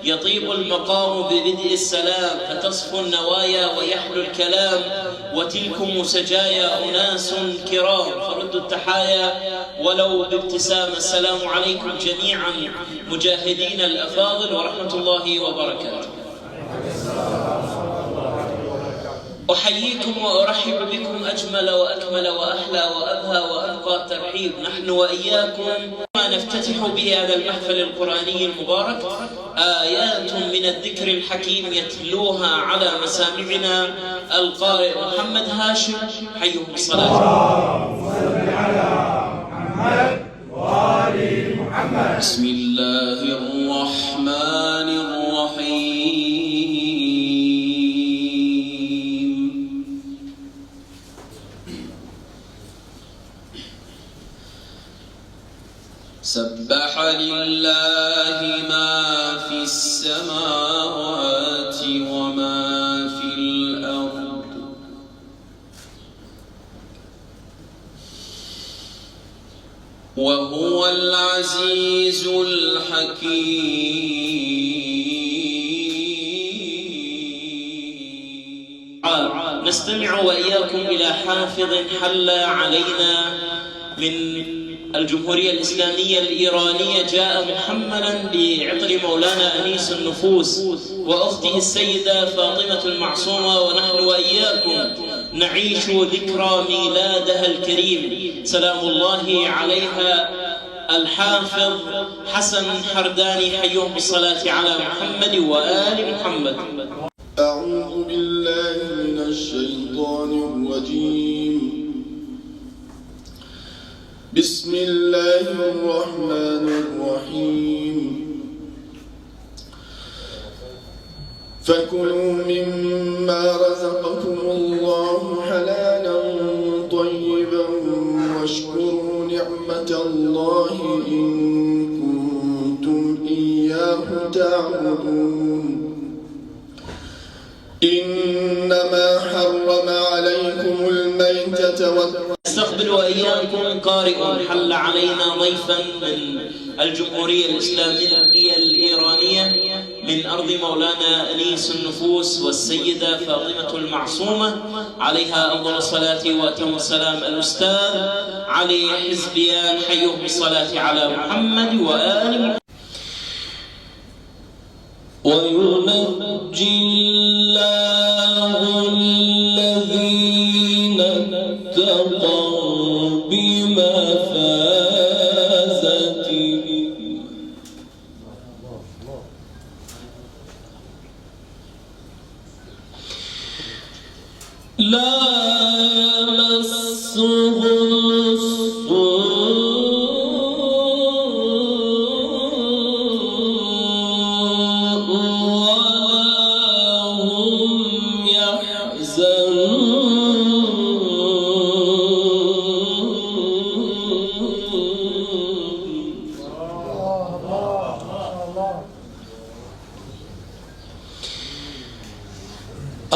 يطيب المقام ببدء السلام، فتصفو النوايا ويحلو الكلام، وتلكم سجايا أناس كرام، فردوا التحايا ولو بابتسام. السلام عليكم جميعا مجاهدين الأفاضل ورحمة الله وبركاته. أحييكم وأرحب بكم أجمل وأكمل وأحلى وأبهى وأنقى الترحيب. نحن وإياكم ما نفتتح به هذا المحفل القرآني المبارك آيات من الذكر الحكيم يتلوها على مسامعنا القارئ محمد هاشم حيه الصلاة. بسم الله الرحمن الرحيم. سبح لله ما في السماوات وما في الأرض وهو العزيز الحكيم. نستمع وإياكم إلى حافظ حل علينا من الجمهورية الإسلامية الإيرانية، جاء محملا بعطر مولانا أنيس النفوس وأخته السيدة فاطمة المعصومة، ونحن وإياكم نعيش ذكرى ميلادها الكريم سلام الله عليها. الحافظ حسن حرداني حيهم بالصلاة على محمد وآل محمد. أعوذ بالله من الشيطان الرجيم. بسم الله الرحمن الرحيم. فكلوا مما رزقكم الله حلالا طيبا واشكروا نعمة الله إن كنتم إياه تعبدون. إنما حرم عليكم الميتة نستقبل وإياكم قارئ حل علينا ضيفا من الجمهورية الإسلامية الإيرانية من أرض مولانا أنيس النفوس والسيدة فاطمة المعصومة عليها أفضل الصلاة وأتم السلام، الأستاذ علي حزبيان حيه بالصلاة على محمد وآل محمد. وينجي الله الذين اتقوا بمفازتهم لا يمسهم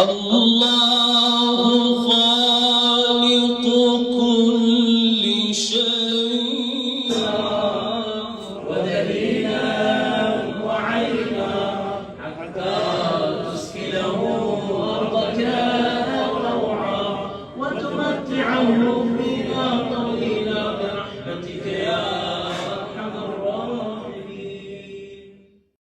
الله